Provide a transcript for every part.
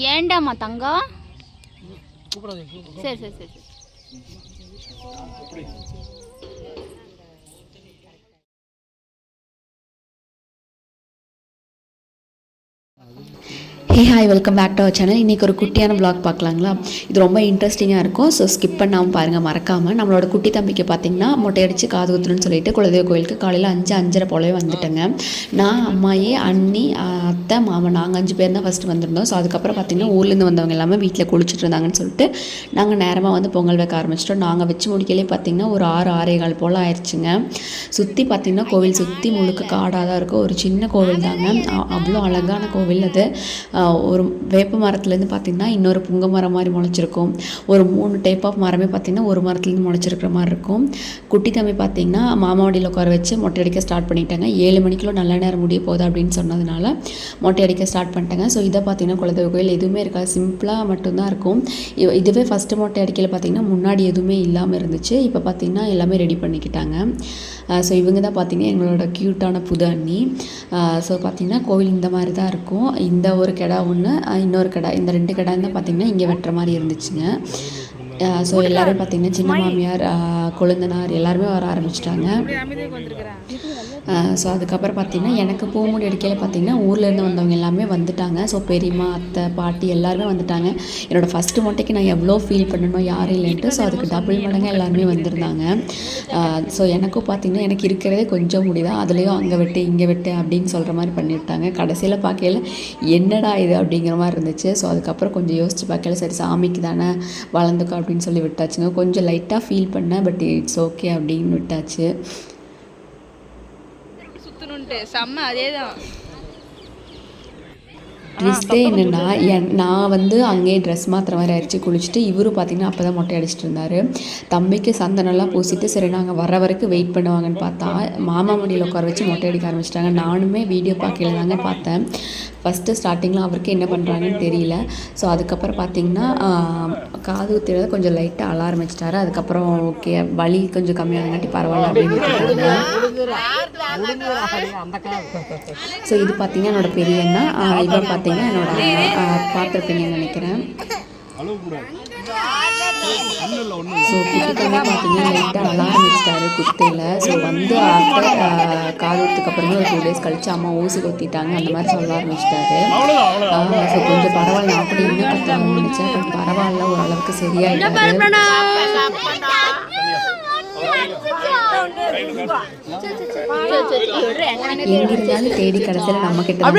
ஏண்டாமா தங்கம்? சரி சரி சரி. Hey hi, welcome back to our channel. இன்றைக்கி ஒரு குட்டியான vlog பார்க்கலாங்களா? இது ரொம்ப இன்ட்ரெஸ்டிங்காக இருக்கும். ஸோ ஸ்கிப் பண்ணாமல் பாருங்கள், மறக்காமல். நம்மளோட குட்டி தம்பிக்கு பார்த்திங்கன்னா மொட்டை அடித்து காது குத்துணுன்னு சொல்லிட்டு குலதெய்வ கோயிலுக்கு காலையில் 5:30 போலவே வந்துட்டேங்க. நான், அம்மாயி, அண்ணி, அத்தை, மாமன், நாங்கள் 5 பேர் தான் ஃபஸ்ட்டு வந்திருந்தோம். ஸோ அதுக்கப்புறம் பார்த்திங்கன்னா ஊர்லேருந்து வந்தவங்க எல்லாமே வீட்டில் குளிச்சுட்டு இருந்தாங்கன்னு சொல்லிட்டு நாங்கள் நேரமாக வந்து பொங்கல் வைக்க ஆரம்பிச்சிட்டோம். நாங்கள் வச்சு முடிக்கலே பார்த்திங்கன்னா ஒரு 6-6:15 போல் ஆயிடுச்சுங்க. சுற்றி பார்த்திங்கன்னா கோவில் சுற்றி முழுக்க காடாக தான் இருக்கும். ஒரு சின்ன கோவில் தாங்க, அவ்வளோ அழகான கோவில் அது. ஒரு வேப்ப மரத்துலேருந்து பார்த்திங்கன்னா இன்னொரு புங்க மரம் மாதிரி முளைச்சிருக்கும். ஒரு 3 டைப் ஆஃப் மரமே பார்த்திங்கன்னா ஒரு மரத்துலேருந்து முளைச்சிருக்கிற மாதிரி இருக்கும். குட்டி தம்பி பார்த்திங்கன்னா மாமாவடியில் உட்கார வச்சு மொட்டை அடிக்க ஸ்டார்ட் பண்ணிட்டாங்க. 7 மணிக்குள்ள நல்ல நேரம் முடிய போகுது அப்படின்னு சொன்னதுனால மொட்டை அடிக்க ஸ்டார்ட் பண்ணிட்டாங்க. ஸோ இதை பார்த்திங்கன்னா குலதெய்வ கோயில் எதுவுமே இருக்காது, சிம்பிளாக மட்டும்தான் இருக்கும். இதுவே ஃபஸ்ட்டு மொட்டை அடிக்கல பார்த்திங்கன்னா முன்னாடி எதுவுமே இல்லாமல் இருந்துச்சு. இப்போ பார்த்திங்கன்னா எல்லாமே ரெடி பண்ணிக்கிட்டாங்க. ஸோ இவங்க தான் பார்த்திங்கன்னா எங்களோட க்யூட்டான புது அண்ணி. ஸோ பார்த்திங்கன்னா கோவில் இந்த மாதிரி தான் இருக்கும். இந்த ஒரு கிடா ஒன்று, இன்னொரு கிடா, இந்த 2 கிடா தான் பார்த்திங்கன்னா இங்கே வெட்டுற மாதிரி இருந்துச்சுங்க. ஸோ எல்லோரும் பார்த்திங்கன்னா சின்ன மாமியார், கொழுந்தனார் எல்லாருமே வர ஆரம்பிச்சிட்டாங்க. ஸோ அதுக்கப்புறம் பார்த்திங்கன்னா எனக்கு பூமுடி அடிக்கையில் பார்த்திங்கன்னா ஊர்லேருந்து வந்தவங்க எல்லாமே வந்துட்டாங்க. ஸோ பெரியம்மா, அத்தை, பாட்டி எல்லாருமே வந்துட்டாங்க. என்னோடய ஃபஸ்ட்டு மொட்டைக்கு நான் எவ்வளோ ஃபீல் பண்ணணும் யாரும் இல்லைன்ட்டு. ஸோ அதுக்கு டபுள் மடங்கு எல்லாருமே வந்திருந்தாங்க. ஸோ எனக்கும் பார்த்திங்கன்னா எனக்கு இருக்கிறதே கொஞ்சம் முடி தான், அதுலேயும் அங்கே வெட்டு இங்கே வெட்டு அப்படின்னு சொல்கிற மாதிரி பண்ணிவிட்டாங்க. கடைசியில் பார்க்கையில் என்னடா இது அப்படிங்கிற மாதிரி இருந்துச்சு. ஸோ அதுக்கப்புறம் கொஞ்சம் யோசித்து பார்க்கல, சரி சாமிக்கு தானே வளர்ந்துக்கோ அப்படின்னு சொல்லி விட்டாச்சுங்க. கொஞ்சம் லைட்டாக ஃபீல் பண்ணேன், பட் இட்ஸ் ஓகே அப்படின்னு விட்டாச்சு. செம்ம அதேதான். ட்விஸ்ட்டே என்னென்னா, நான் வந்து அங்கேயே ட்ரெஸ் மாத்திர மாதிரி ஆயிடுச்சு, குளிச்சுட்டு. இவரும் பார்த்திங்கன்னா அப்போ தான் மொட்டை அடிச்சிட்டு இருந்தார். தம்பிக்கு சந்தனம்லாம் பூசிட்டு சரி நாங்கள் வர வரைக்கும் வெயிட் பண்ணுவாங்கன்னு பார்த்தா மாமா மடியில் உட்கார வச்சு மொட்டை அடிக்க ஆரம்பிச்சிட்டாங்க. நானுமே வீடியோ பார்க்கல தாங்க பார்த்தேன். ஃபஸ்ட்டு ஸ்டார்டிங்கில் அவருக்கு என்ன பண்ணுறாங்கன்னு தெரியல. ஸோ அதுக்கப்புறம் பார்த்திங்கன்னா காது ஊற்றுறத கொஞ்சம் லைட்டாக அழ ஆரம்பிச்சிட்டாரு. அதுக்கப்புறம் ஓகே, வலி கொஞ்சம் கம்மியாகங்காட்டி பரவாயில்ல அப்படின்னு விட்டுட்டாங்க. ஸோ இது பார்த்திங்கன்னா என்னோடய பெரிய அண்ணா, இவன் பார்த்திங்கன்னா என்னோட பார்த்துருப்பீங்கன்னு நினைக்கிறேன். ஸோ குட்டிக்கமே பார்த்திங்கன்னா லைட்டாக அழ ஆரம்பிச்சிட்டாரு குத்தையில். ஸோ வந்து காது ஊற்றுக்கு அப்புறமே ஒரு 2 டேஸ் கழிச்சு அம்மா ஊசி கொத்திட்டாங்க அந்த மாதிரி சொல்ல ஆரம்பிச்சிட்டாரு. ஸோ கொஞ்சம் பரவாயில்ல, நான் அப்படி இன்னும் கற்றுக்கணும்னு நினச்சேன். பட் பரவாயில்ல, ஓரளவுக்கு சரியாயிட்டாரு. எங்கிருந்தாலும் தேடி கடைசியில் நம்ம கிட்ட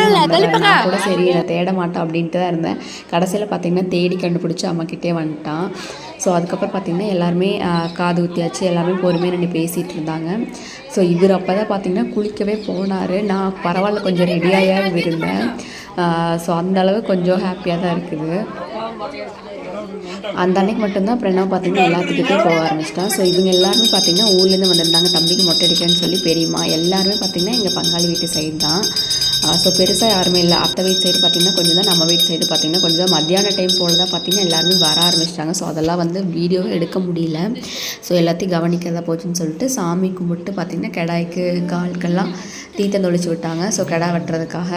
கூட சரி நான் தேட மாட்டோம் அப்படின்ட்டு தான் இருந்தேன். கடைசியில் பார்த்திங்கன்னா தேடி கண்டுபிடிச்சி அம்மக்கிட்டே வந்துட்டான். ஸோ அதுக்கப்புறம் பார்த்திங்கன்னா எல்லாருமே காது ஊற்றியாச்சு, எல்லாருமே பொறுமையாக நின்று பேசிகிட்டு இருந்தாங்க. ஸோ இவர் அப்போ தான் பார்த்திங்கன்னா குளிக்கவே போனார். நான் பரவாயில்ல கொஞ்சம் ரெடியாகவே இருந்தேன். ஸோ அந்தளவு கொஞ்சம் ஹாப்பியாக தான் இருக்குது. அந்த அன்னைக்கு மட்டும்தான் பிரணவ் பார்த்திங்கன்னா எல்லாத்துக்கிட்டே போக ஆரம்பிச்சிட்டான். ஸோ இவங்க எல்லாருமே பார்த்திங்கன்னா ஊர்லேருந்து வந்திருந்தாங்க. தம்பிக்கு மொட்டை அடிக்கிறேன்னு சொல்லி பெரியம்மா எல்லாருமே பார்த்திங்கன்னா எங்கள் பங்காளி வீட்டு சைடு தான். ஸோ பெருசாக யாருமே இல்லை. அத்தை வீட்டு சைடு பார்த்திங்கன்னா கொஞ்சம் தான், நம்ம வீட்டு சைடு பார்த்திங்கன்னா கொஞ்சம் தான். மத்தியான டைம் போல் தான் பார்த்திங்கன்னா எல்லாருமே வர ஆரம்பிச்சிட்டாங்க. ஸோ அதெல்லாம் வந்து வீடியோவே எடுக்க முடியல. ஸோ எல்லாத்தையும் கவனிக்கிறதா போச்சுன்னு சொல்லிட்டு சாமி கும்பிட்டு பார்த்திங்கன்னா கிடாய்க்கு கால்கெல்லாம் தீத்தம் தொளிச்சு விட்டாங்க. ஸோ கிடா வெட்டுறதுக்காக.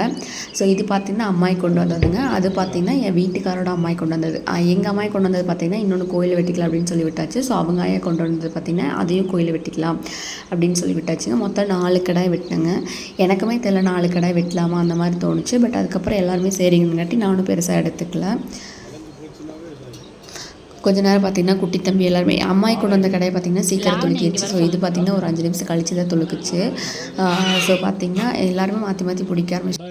ஸோ இது பார்த்திங்கன்னா அம்மாய் கொண்டு வந்ததுங்க. அது பார்த்திங்கன்னா என் வீட்டுக்காரோட அம்மாய் கொண்டு வந்தது. எங்கள் அம்மாய் கொண்டு வந்தது பார்த்திங்கன்னா இன்னொன்று கோயிலில் வெட்டிக்கலாம் அப்படின்னு சொல்லி விட்டாச்சு. ஸோ அவங்க ஆயா கொண்டு வந்தது பார்த்திங்கன்னா அதையும் கோயிலில் வெட்டிக்கலாம் அப்படின்னு சொல்லி விட்டாச்சுங்க. மொத்தம் 4 கிடாய் வெட்டினேங்க. எனக்குமே தெரியல 4 கிடாய் வெட்டலாமா அந்த மாதிரி தோணுச்சு. பட் அதுக்கப்புறம் எல்லாருமே சரிங்கங்காட்டி நானும் பெருசாக எடுத்துக்கல. கொஞ்ச நேரம் பார்த்திங்கன்னா குட்டி தம்பி எல்லாருமே அம்மாய் கொண்டு வந்த கடையை பார்த்திங்கன்னா சீக்கிரம் துளுக்கிடுச்சு. ஸோ இது பார்த்திங்கன்னா ஒரு 5 நிமிஷம் கழிச்சு தான் துளுக்குச்சு. ஸோ பார்த்திங்கன்னா எல்லாருமே மாற்றி மாற்றி பிடிக்க ஆரம்பிச்சு.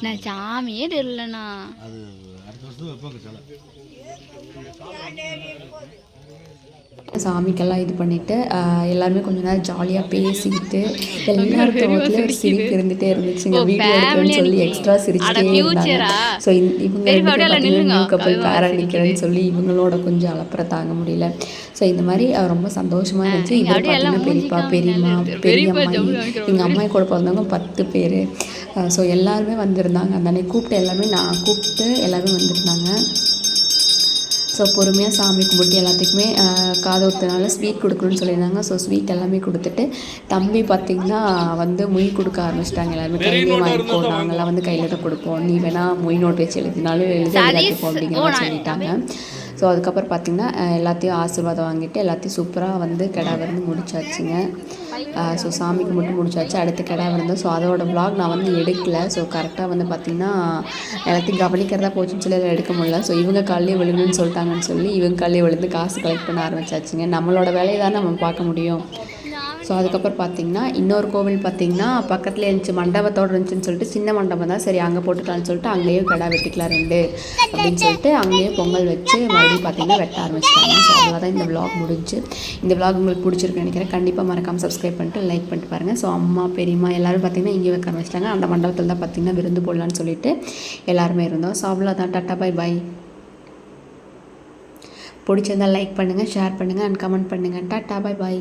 நான் சாமியே தெரியலண்ணா. சாமிக்கெல்லாம் இது பண்ணிவிட்டு எல்லாருமே கொஞ்சம் நேரம் ஜாலியாக பேசிக்கிட்டு எல்லாரும் தோட்டத்தில் ஒரு சிரிப்பு இருந்துகிட்டே இருந்துச்சுங்க. வீடியோ எடுக்கிறேன்னு சொல்லி எக்ஸ்ட்ரா சிரிச்சுட்டே இருந்தாங்க. ஸோ இவங்க பார்த்தீங்கன்னா கப்பல் பேரா நிற்கிறேன்னு சொல்லி இவங்களோட கொஞ்சம் அலப்பறை தாங்க முடியல. ஸோ இந்த மாதிரி ரொம்ப சந்தோஷமாக இருந்துச்சு. இவர் பார்த்தீங்கன்னா பெரியப்பா, பெரியம்மா, பெரியம்மாயி, எங்கள் அம்மாயி கூட பிறந்தவங்க 10 பேர். ஸோ எல்லாருமே வந்திருந்தாங்க. அந்த அன்னைக்கு கூப்பிட்டு எல்லாமே நான் கூப்பிட்டு எல்லாருமே வந்திருந்தாங்க. ஸோ பொறுமையாக சாமி கும்பிட்டு எல்லாத்துக்குமே காது குத்துனால ஸ்வீட் கொடுக்கணும்னு சொல்லியிருந்தாங்க. ஸோ ஸ்வீட் எல்லாமே கொடுத்துட்டு தம்பி பார்த்திங்கன்னா வந்து மொய் கொடுக்க ஆரம்பிச்சிட்டாங்க. எல்லாருமே கையிலே வாங்கிப்போ, நாங்கள்லாம் வந்து கையில் தான் கொடுப்போம், நீ வேணால் மொய் நோட் வச்சு எழுதினாலும் எழுதிப்போம் அப்படிங்கிற மாதிரி சொல்லிட்டாங்க. ஸோ அதுக்கப்புறம் பார்த்திங்கன்னா எல்லாத்தையும் ஆசீர்வாதம் வாங்கிட்டு எல்லாத்தையும் சூப்பராக வந்து கிடா விருந்து முடிச்சாச்சுங்க. ஸோ சாமிக்கு மட்டும் முடிச்சாச்சு. அடுத்து கிடா விருந்தோம். ஸோ அதோட வ்ளாக் நான் வந்து எடுக்கலை. ஸோ கரெக்டாக வந்து பார்த்திங்கன்னா எல்லாத்தையும் கவனிக்கிறதா போச்சுன்னு சொல்லி அதை எடுக்க முடியல. ஸோ இவங்க காலையே விழுங்கன்னு சொல்லிட்டாங்கன்னு சொல்லி இவங்க காலையே விழுந்து காசு கலெக்ட் பண்ண ஆரம்பிச்சாச்சுங்க. நம்மளோட வேலையை தான் நம்ம பார்க்க முடியும். ஸோ அதுக்கப்புறம் பார்த்திங்கன்னா இன்னொரு கோவில் பார்த்திங்கன்னா பக்கத்தில் இருந்துச்சு, மண்டபத்தோடு இருந்துச்சுன்னு சொல்லிட்டு சின்ன மண்டபம் தான், சரி அங்கே போட்டுக்கலான்னு சொல்லிட்டு அங்கேயும் கிடா வெட்டிக்கலாம் 2 அப்படின்னு சொல்லிட்டு அங்கேயும் பொங்கல் வச்சு மறுபடியும் பார்த்திங்கன்னா வெட்ட ஆரம்பிச்சிட்டாங்க. ஸோ அவ்வளோதான் இந்த விளாக் முடிஞ்சு. இந்த விளாக் உங்களுக்கு பிடிச்சிருக்குன்னு நினைக்கிறேன். கண்டிப்பாக மறக்காமல் சப்ஸ்கிரைப் பண்ணிட்டு லைக் பண்ணிட்டு பாருங்கள். ஸோ அம்மா பெரியம்மா எல்லோரும் பார்த்திங்கன்னா இங்கே வைக்க ஆரம்பிச்சிட்டாங்க. அந்த மண்டபத்தில் தான் பார்த்திங்கன்னா விருந்து போடலான்னு சொல்லிட்டு எல்லாருமே இருந்தோம். ஸோ அவ்வளோதான். Tata bye bye. பிடிச்சிருந்தால் லைக் பண்ணுங்கள், ஷேர் பண்ணுங்கள் அண்ட் கமெண்ட் பண்ணுங்கள். டாட்டா பை பாய்.